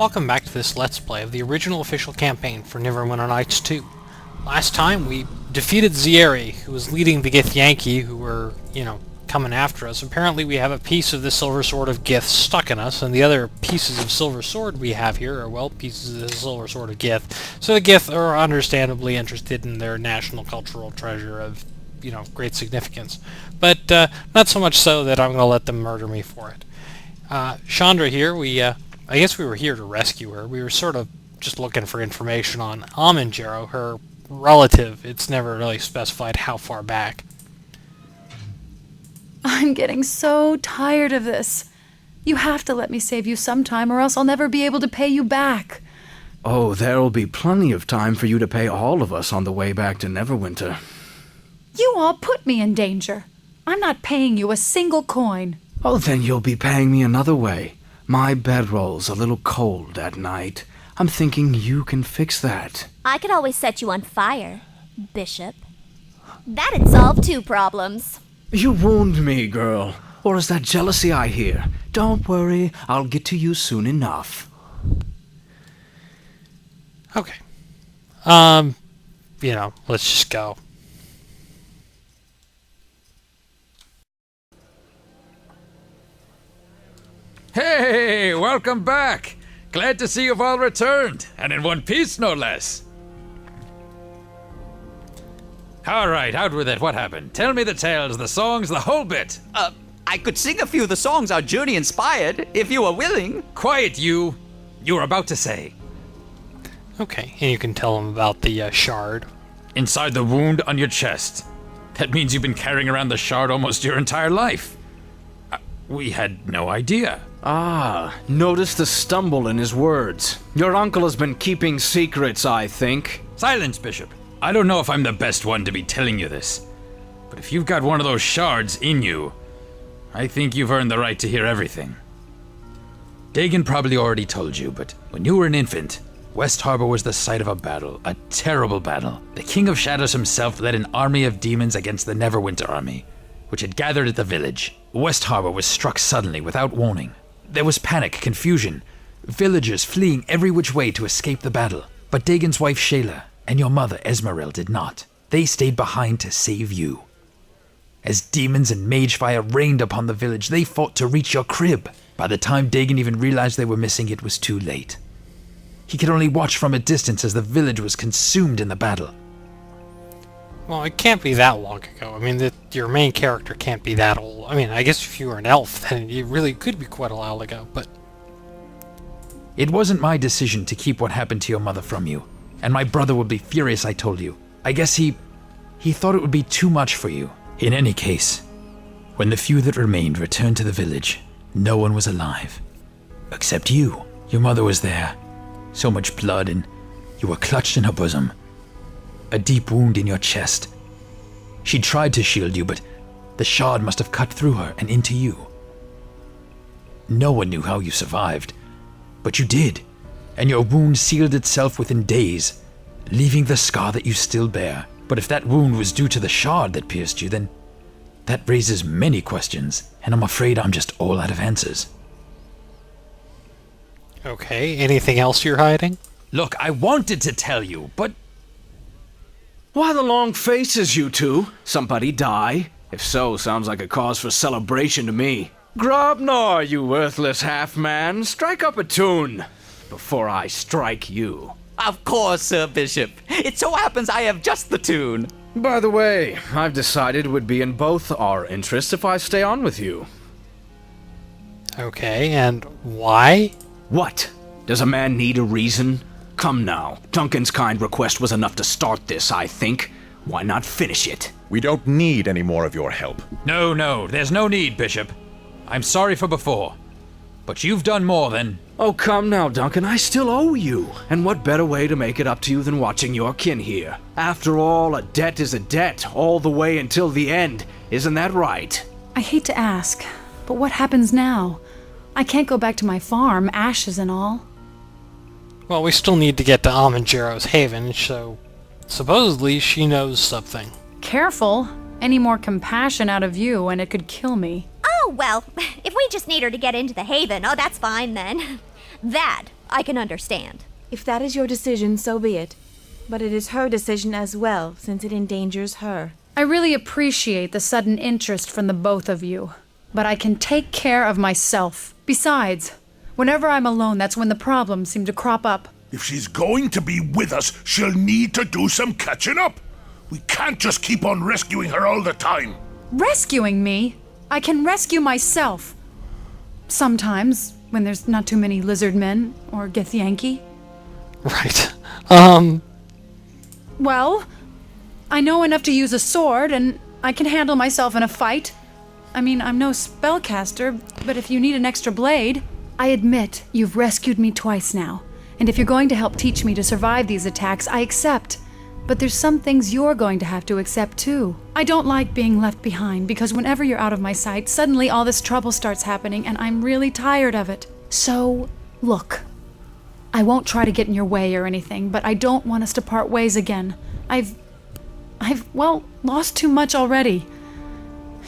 Welcome back to this Let's Play of the original official campaign for Neverwinter Nights 2. Last time we defeated Zieri, who was leading the Githyanki, who were, coming after us. Apparently we have a piece of the Silver Sword of Gith stuck in us, and the other pieces of Silver Sword we have here are, well, pieces of the Silver Sword of Gith. So the Gith are understandably interested in their national cultural treasure of, great significance. But not so much so that I'm going to let them murder me for it. Chandra here, I guess we were here to rescue her. We were sort of just looking for information on Amanjaro, her relative. It's never really specified how far back. I'm getting so tired of this. You have to let me save you sometime, or else I'll never be able to pay you back. Oh, there'll be plenty of time for you to pay all of us on the way back to Neverwinter. You all put me in danger. I'm not paying you a single coin. Oh, then you'll be paying me another way. My bedroll's a little cold at night. I'm thinking you can fix that. I could always set you on fire, Bishop. That'd solve 2 problems. You wound me, girl. Or is that jealousy I hear? Don't worry, I'll get to you soon enough. Okay. Let's just go. Hey, welcome back! Glad to see you've all returned, and in one piece, no less. Alright, out with it, what happened? Tell me the tales, the songs, the whole bit! I could sing a few of the songs our journey inspired, if you were willing. Quiet, you! You were about to say. Okay, and you can tell them about the shard. Inside the wound on your chest. That means you've been carrying around the shard almost your entire life. We had no idea. Ah, notice the stumble in his words. Your uncle has been keeping secrets, I think. Silence, Bishop. I don't know if I'm the best one to be telling you this, but if you've got one of those shards in you, I think you've earned the right to hear everything. Dagon probably already told you, but when you were an infant, West Harbor was the site of a battle, a terrible battle. The King of Shadows himself led an army of demons against the Neverwinter army, which had gathered at the village. West Harbor was struck suddenly, without warning. There was panic, confusion, villagers fleeing every which way to escape the battle. But Dagon's wife Shayla and your mother Esmeril did not. They stayed behind to save you. As demons and mage fire rained upon the village, they fought to reach your crib. By the time Dagon even realized they were missing, it was too late. He could only watch from a distance as the village was consumed in the battle. Well, it can't be that long ago. I mean, your main character can't be that old. I mean, I guess if you were an elf, then it really could be quite a while ago, but... It wasn't my decision to keep what happened to your mother from you, and my brother would be furious I told you. I guess he thought it would be too much for you. In any case, when the few that remained returned to the village, no one was alive. Except you. Your mother was there. So much blood, and you were clutched in her bosom. A deep wound in your chest. She tried to shield you, but the shard must have cut through her and into you. No one knew how you survived, but you did, and your wound sealed itself within days, leaving the scar that you still bear. But if that wound was due to the shard that pierced you, then that raises many questions, and I'm afraid I'm just all out of answers. Okay, anything else you're hiding? Look, I wanted to tell you, but... Why the long faces, you two? Somebody die? If so, sounds like a cause for celebration to me. Grobnar, you worthless half-man, strike up a tune before I strike you. Of course, Sir Bishop. It so happens I have just the tune. By the way, I've decided it would be in both our interests if I stay on with you. Okay, and why? What? Does a man need a reason? Come now. Duncan's kind request was enough to start this, I think. Why not finish it? We don't need any more of your help. No, there's no need, Bishop. I'm sorry for before, but you've done more than... Oh, come now, Duncan, I still owe you. And what better way to make it up to you than watching your kin here? After all, a debt is a debt, all the way until the end. Isn't that right? I hate to ask, but what happens now? I can't go back to my farm, ashes and all. Well, we still need to get to Amanjaro's haven, so supposedly she knows something. Careful. Any more compassion out of you and it could kill me. Oh, well, if we just need her to get into the haven, oh, that's fine then. That, I can understand. If that is your decision, so be it. But it is her decision as well, since it endangers her. I really appreciate the sudden interest from the both of you, but I can take care of myself. Besides, whenever I'm alone, that's when the problems seem to crop up. If she's going to be with us, she'll need to do some catching up. We can't just keep on rescuing her all the time. Rescuing me? I can rescue myself. Sometimes, when there's not too many lizard men or Githyanki. Right. Well, I know enough to use a sword, and I can handle myself in a fight. I mean, I'm no spellcaster, but if you need an extra blade... I admit you've rescued me twice now, and if you're going to help teach me to survive these attacks, I accept. But there's some things you're going to have to accept too. I don't like being left behind, because whenever you're out of my sight, suddenly all this trouble starts happening, and I'm really tired of it. So, look. I won't try to get in your way or anything, but I don't want us to part ways again. I've lost too much already.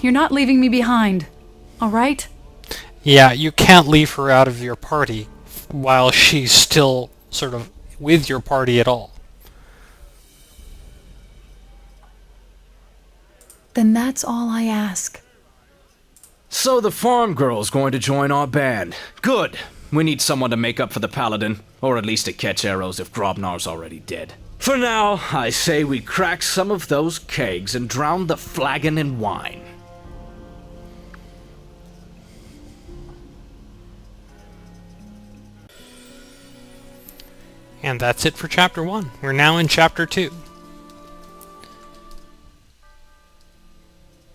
You're not leaving me behind, all right? Yeah, you can't leave her out of your party while she's still sort of with your party at all. Then that's all I ask. So the farm girl's going to join our band. Good. We need someone to make up for the paladin, or at least to catch arrows if Grobnar's already dead. For now, I say we crack some of those kegs and drown the flagon in wine. And that's it for Chapter 1. We're now in Chapter 2.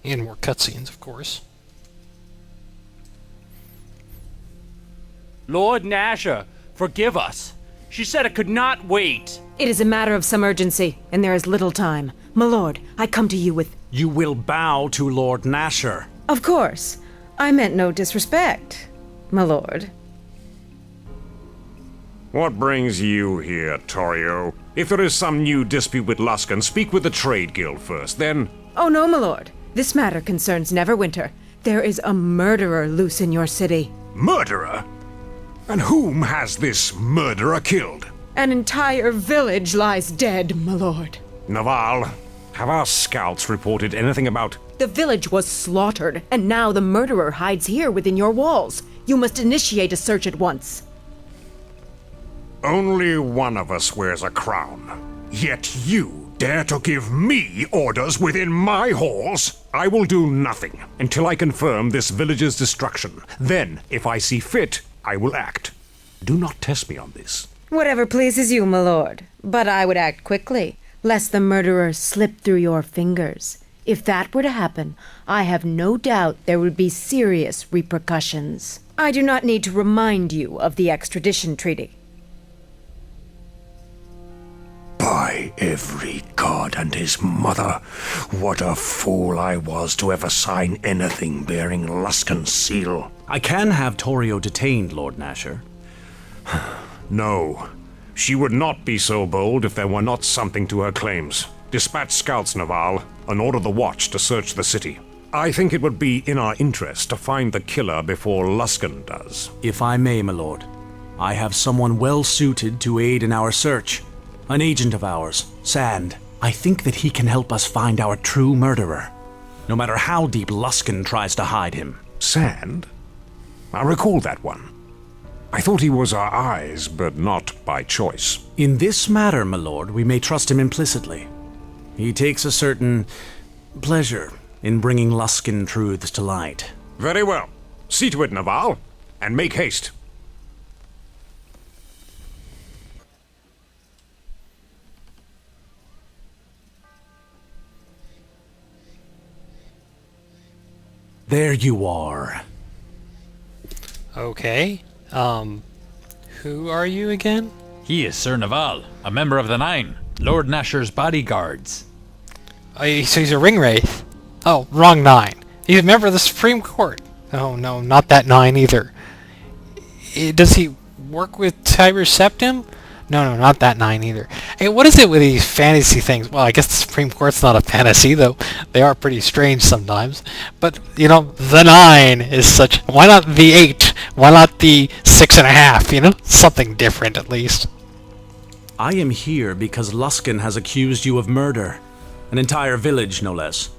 And more cutscenes, of course. Lord Nasher, forgive us. She said it could not wait. It is a matter of some urgency, and there is little time. My lord, I come to you with... You will bow to Lord Nasher. Of course. I meant no disrespect, my lord. What brings you here, Torio? If there is some new dispute with Luskan, speak with the Trade Guild first, then... Oh no, my lord. This matter concerns Neverwinter. There is a murderer loose in your city. Murderer? And whom has this murderer killed? An entire village lies dead, my lord. Naval, have our scouts reported anything about... The village was slaughtered, and now the murderer hides here within your walls. You must initiate a search at once. Only one of us wears a crown. Yet you dare to give me orders within my halls? I will do nothing until I confirm this village's destruction. Then, if I see fit, I will act. Do not test me on this. Whatever pleases you, my lord. But I would act quickly, lest the murderer slip through your fingers. If that were to happen, I have no doubt there would be serious repercussions. I do not need to remind you of the extradition treaty. By every god and his mother, what a fool I was to ever sign anything bearing Luskan's seal. I can have Torio detained, Lord Nasher. No. She would not be so bold if there were not something to her claims. Dispatch scouts, Naval, and order the watch to search the city. I think it would be in our interest to find the killer before Luskan does. If I may, my lord, I have someone well suited to aid in our search. An agent of ours, Sand. I think that he can help us find our true murderer, no matter how deep Luskan tries to hide him. Sand? I recall that one. I thought he was our eyes, but not by choice. In this matter, my lord, we may trust him implicitly. He takes a certain pleasure in bringing Luskan truths to light. Very well. See to it, Naval, and make haste. There you are. Okay. Who are you again? He is Sir Naval, a member of the Nine, Lord Nasher's bodyguards. So he's a ring wraith. Oh, wrong 9. He's a member of the Supreme Court. Oh no, not that 9 either. Does he work with Tiber Septim? No, not that 9 either. Hey, what is it with these fantasy things? Well, I guess the Supreme Court's not a fantasy, though they are pretty strange sometimes. But, the 9 is such... Why not the 8? Why not the 6.5, Something different, at least. I am here because Luskin has accused you of murder. An entire village, no less.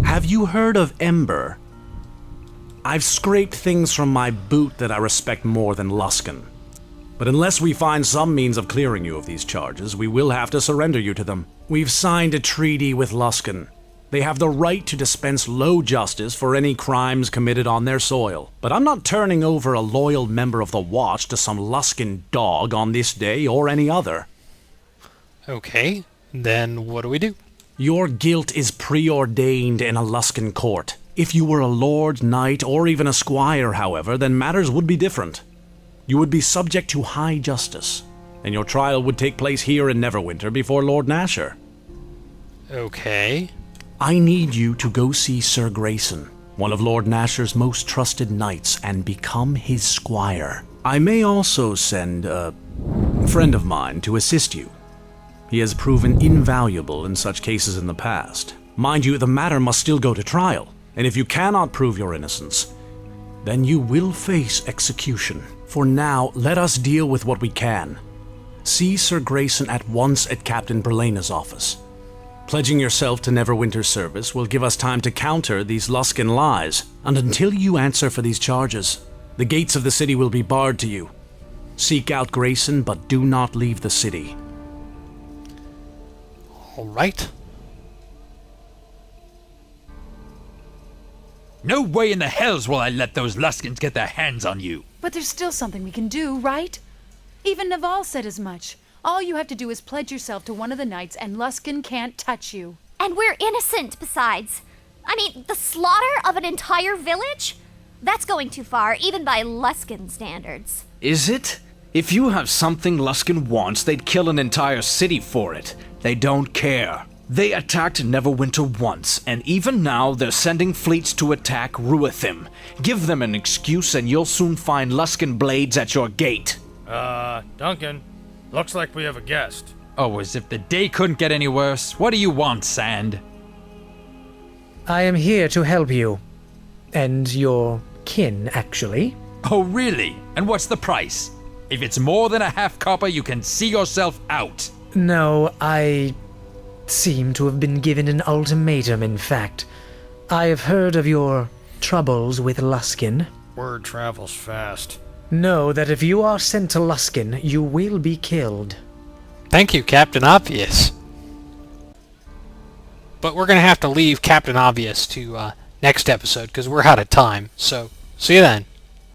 Have you heard of Ember? I've scraped things from my boot that I respect more than Luskin. But unless we find some means of clearing you of these charges, we will have to surrender you to them. We've signed a treaty with Luskin. They have the right to dispense low justice for any crimes committed on their soil. But I'm not turning over a loyal member of the Watch to some Luskin dog on this day or any other. Okay, then what do we do? Your guilt is preordained in a Luskin court. If you were a lord, knight, or even a squire, however, then matters would be different. You would be subject to high justice, and your trial would take place here in Neverwinter before Lord Nasher. Okay. I need you to go see Sir Grayson, one of Lord Nasher's most trusted knights, and become his squire. I may also send a friend of mine to assist you. He has proven invaluable in such cases in the past. Mind you, the matter must still go to trial, and if you cannot prove your innocence, then you will face execution. For now, let us deal with what we can. See Sir Grayson at once at Captain Berlena's office. Pledging yourself to Neverwinter's service will give us time to counter these Luskin lies, and until you answer for these charges, the gates of the city will be barred to you. Seek out Grayson, but do not leave the city. All right. No way in the hells will I let those Luskins get their hands on you. But there's still something we can do, right? Even Naval said as much. All you have to do is pledge yourself to one of the knights, and Luskin can't touch you. And we're innocent, besides. I mean, the slaughter of an entire village? That's going too far, even by Luskin standards. Is it? If you have something Luskin wants, they'd kill an entire city for it. They don't care. They attacked Neverwinter once, and even now they're sending fleets to attack Ruithim. Give them an excuse and you'll soon find Luskin blades at your gate. Duncan, looks like we have a guest. Oh, as if the day couldn't get any worse. What do you want, Sand? I am here to help you. And your kin, actually. Oh, really? And what's the price? If it's more than a half copper, you can see yourself out. No, I seem to have been given an ultimatum, in fact. I have heard of your troubles with Luskin. Word travels fast. Know that if you are sent to Luskin, you will be killed. Thank you, Captain Obvious. But we're going to have to leave Captain Obvious to next episode, because we're out of time. So, see you then.